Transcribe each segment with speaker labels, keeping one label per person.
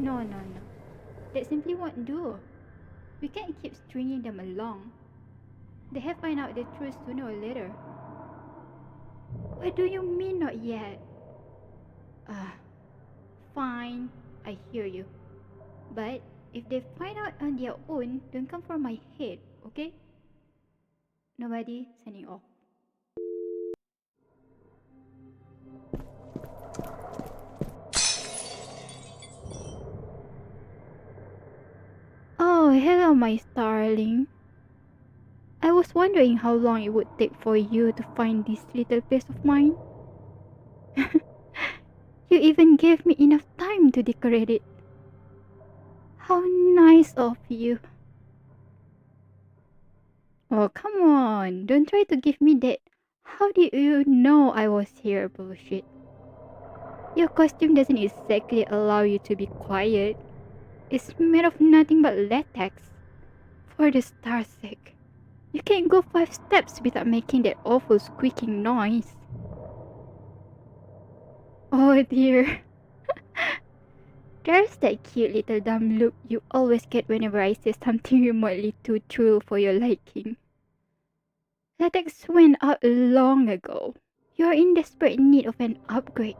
Speaker 1: No. That simply won't do. We can't keep stringing them along. They have find out the truth sooner or later. What do you mean not yet? Fine, I hear you. But if they find out on their own, don't come for my head, okay? Nobody signing off. Oh, hello, my starling. I was wondering how long it would take for you to find this little place of mine. You even gave me enough time to decorate it. How nice of you. Oh, come on. Don't try to give me that "how did you know I was here" bullshit. Your costume doesn't exactly allow you to be quiet. It's made of nothing but latex. For the star's sake, you can't go 5 steps without making that awful squeaking noise. Oh dear. There's that cute little dumb look you always get whenever I say something remotely too true for your liking. Latex went out long ago. You're in desperate need of an upgrade.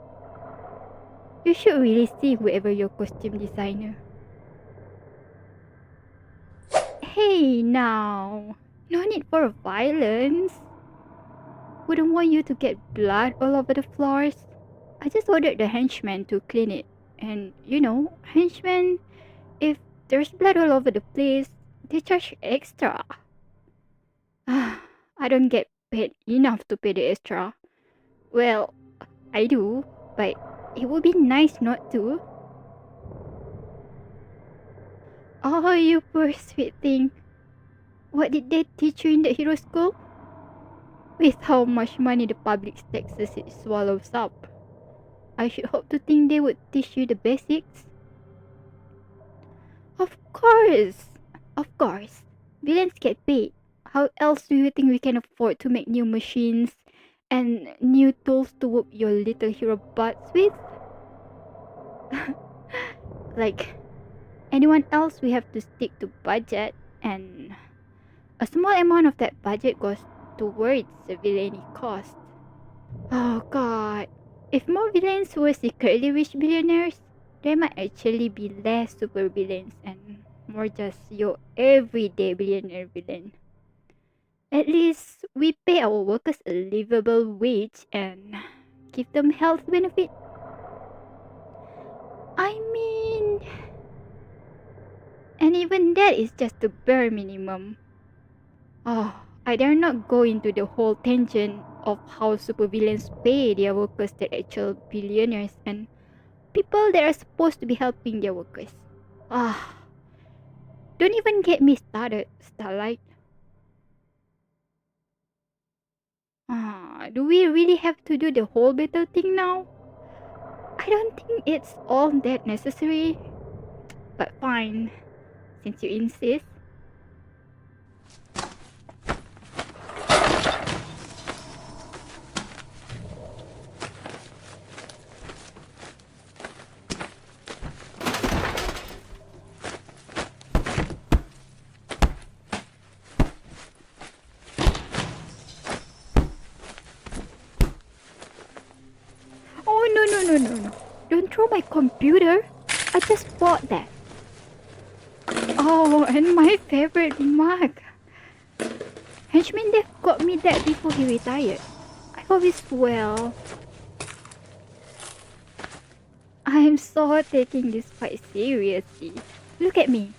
Speaker 1: You should really see whoever your costume designer. Hey now, no need for violence. Wouldn't want you to get blood all over the floors. I just ordered the henchman to clean it. And henchmen, if there's blood all over the place, they charge extra. I don't get paid enough to pay the extra. Well, I do, but it would be nice not to. Oh, you poor sweet thing. What did they teach you in the hero school? With how much money the public taxes it swallows up, I should hope to think they would teach you the basics. Of course! Of course. Villains get paid. How else do you think we can afford to make new machines and new tools to whoop your little hero butts with? Like anyone else, we have to stick to budget, and a small amount of that budget goes towards the villainy cost. Oh god. If more villains were secretly rich billionaires, there might actually be less super villains and more just your everyday billionaire villain. At least we pay our workers a livable wage and give them health benefit. I mean, and even that is just the bare minimum. Oh, I dare not go into the whole tangent of how supervillains pay their workers that actual billionaires and people that are supposed to be helping their workers. Ah, don't even get me started, Starlight. Do we really have to do the whole battle thing now? I don't think it's all that necessary. But fine, since you insist. Oh, no. Don't throw my computer. I just bought that. Oh, and my favorite mug. Henchman Dave got me that before he retired. I hope he's well. I'm so taking this fight seriously. Look at me.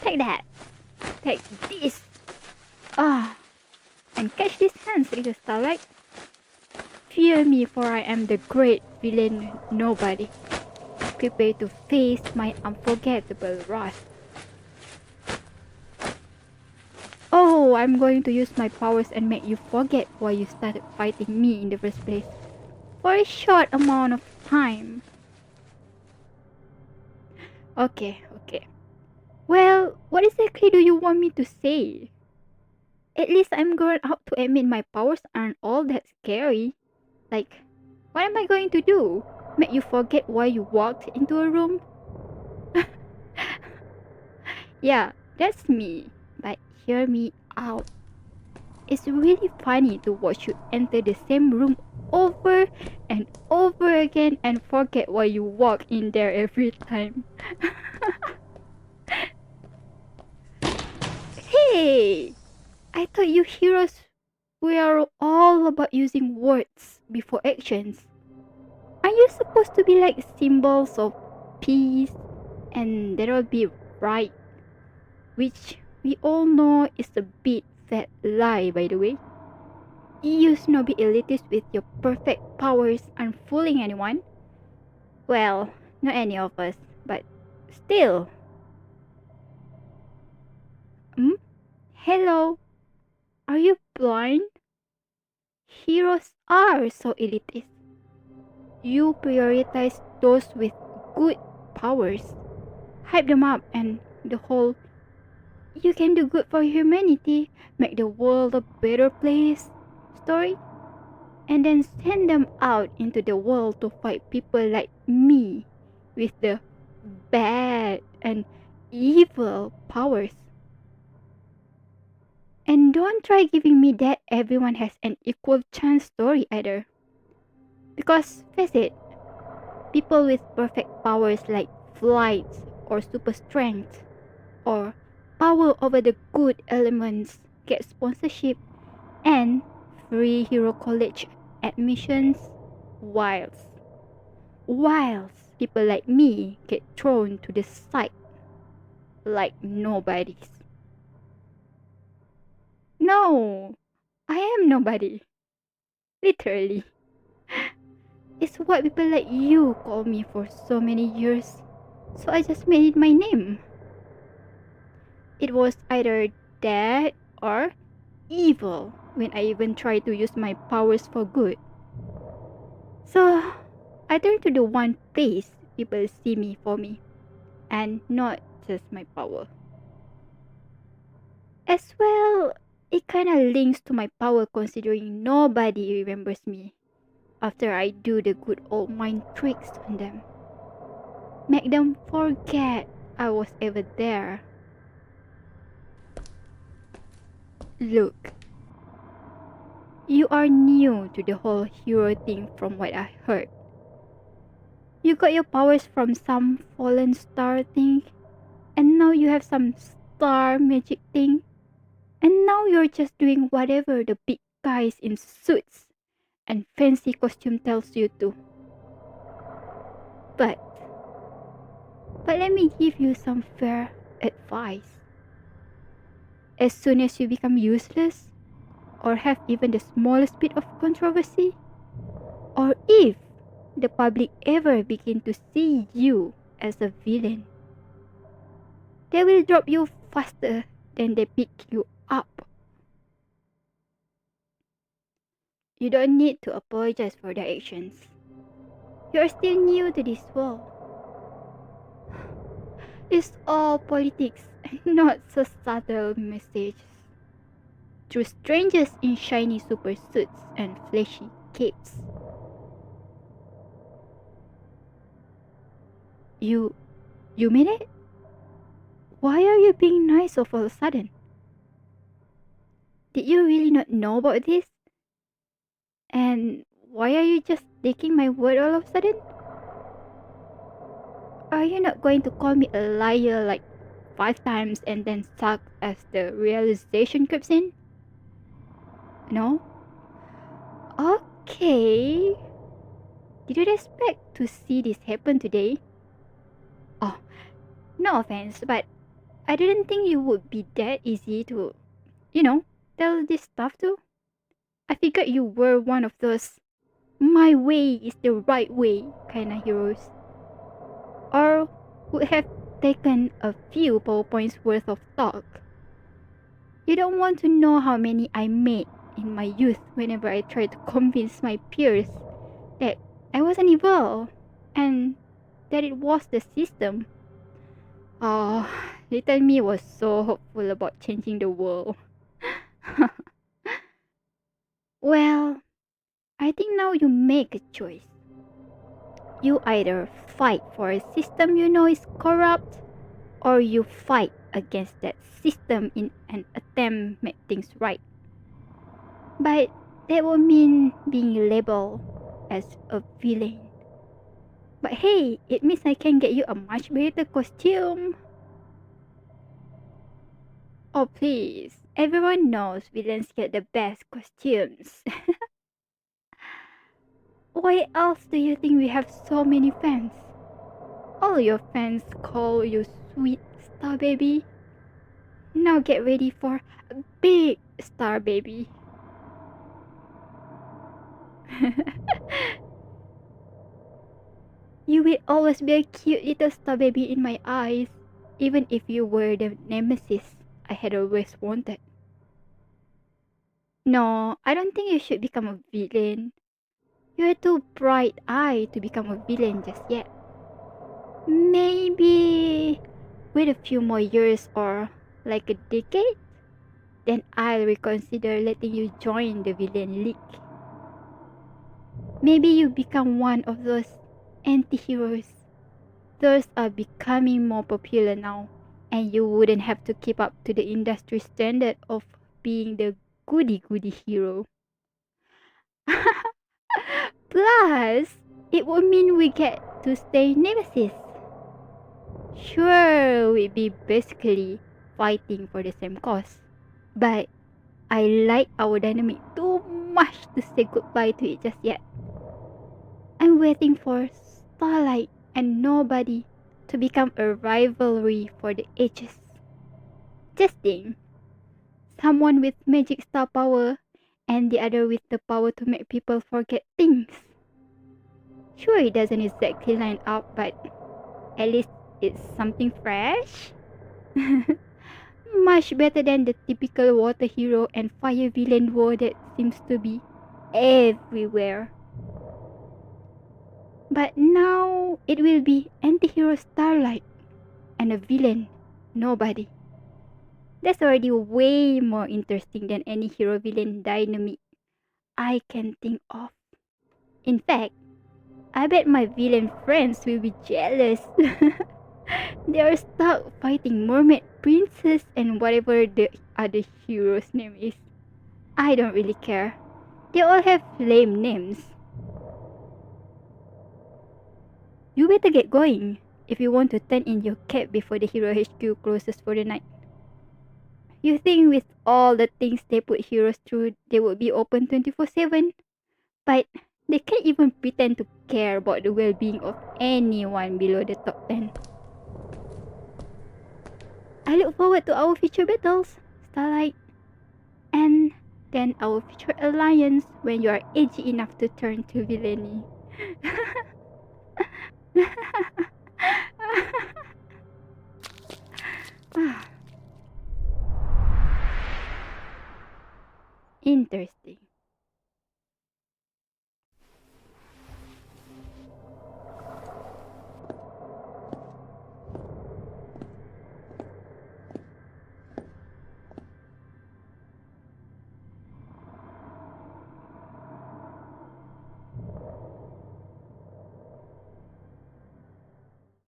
Speaker 1: Take that. Take this. And catch these hands, little Starlight. Fear me, for I am the great villain nobody. Prepare to face my unforgettable wrath. Oh, I'm going to use my powers and make you forget why you started fighting me in the first place. For a short amount of time. Okay. Well, what exactly do you want me to say? At least I'm grown up to admit my powers aren't all that scary. Like, what am I going to do? Make you forget why you walked into a room? Yeah, that's me. But hear me out. It's really funny to watch you enter the same room over and over again and forget why you walk in there every time. Hey! I thought you heroes were all about using words before actions. Are you supposed to be like symbols of peace and that'll be right? Which we all know is a big fat lie, by the way. You snobby elitists with your perfect powers aren't fooling anyone. Well, not any of us, but still. Hmm? Hello? Are you blind? Heroes are so elitist. You prioritize those with good powers, hype them up, and the whole you can do good for humanity, make the world a better place story, and then send them out into the world to fight people like me with the bad and evil powers. And don't try giving me that everyone has an equal chance story either. Because, face it, people with perfect powers like flight or super strength or power over the good elements get sponsorship and free hero college admissions whilst people like me get thrown to the side like nobodies. No, I am nobody. Literally. It's what people like you call me for so many years. So I just made it my name. It was either that or evil when I even tried to use my powers for good. So I turned to the one place people see me for me, and not just my power. As well, it kinda links to my power considering nobody remembers me after I do the good old mind tricks on them. Make them forget I was ever there. Look, you are new to the whole hero thing from what I heard. You got your powers from some fallen star thing, and now you have some star magic thing, and now you're just doing whatever the big guys in suits and fancy costume tells you to. But let me give you some fair advice. As soon as you become useless, or have even the smallest bit of controversy, or if the public ever begin to see you as a villain, they will drop you faster than they pick you up. You don't need to apologize for their actions. You are still new to this world. It's all politics and not so subtle messages. Through strangers in shiny super suits and flashy capes. You mean it? Why are you being nice all of a sudden? Did you really not know about this? And why are you just taking my word all of a sudden? Are you not going to call me a liar like 5 times and then suck as the realization creeps in? No? Okay. Didn't expect to see this happen today. Oh, no offense, but I didn't think you would be that easy to, you know, tell this stuff to. I figured you were one of those my way is the right way kind of heroes. Or would have taken a few PowerPoints worth of talk. You don't want to know how many I made in my youth whenever I tried to convince my peers that I wasn't evil and that it was the system. Oh, little me was so hopeful about changing the world. Well, I think now you make a choice. You either fight for a system you know is corrupt or you fight against that system in an attempt to make things right. But that would mean being labeled as a villain. But hey, it means I can get you a much better costume. Oh please, everyone knows villains get the best costumes. Why else do you think we have so many fans? All your fans call you sweet star baby. Now get ready for a big star baby. You will always be a cute little star baby in my eyes, even if you were the nemesis I had always wanted. No, I don't think you should become a villain. You're too bright-eyed to become a villain just yet. Maybe wait a few more years or like a decade, then I'll reconsider letting you join the villain league. Maybe you become one of those anti-heroes. Those are becoming more popular now, and you wouldn't have to keep up to the industry standard of being the goody-goody hero. Plus, it would mean we get to stay nemesis. Sure, we'd be basically fighting for the same cause, but I like our dynamic too much to say goodbye to it just yet. I'm waiting for Starlight and Nobody to become a rivalry for the ages. Just think, someone with magic star power and the other with the power to make people forget things. Sure, it doesn't exactly line up, but at least it's something fresh. Much better than the typical water hero and fire villain war that seems to be everywhere. But now it will be anti-hero Starlight and a villain Nobody. That's already way more interesting than any hero villain dynamic I can think of. In fact, I bet my villain friends will be jealous. They are stuck fighting mermaid princess and whatever the other hero's name is. I don't really care. They all have lame names. You better get going if you want to turn in your cap before the Hero HQ closes for the night. You think with all the things they put heroes through, they would be open 24/7? But they can't even pretend to care about the well-being of anyone below the top 10. I look forward to our future battles, Starlight. And then our future alliance when you are edgy enough to turn to villainy. Interesting.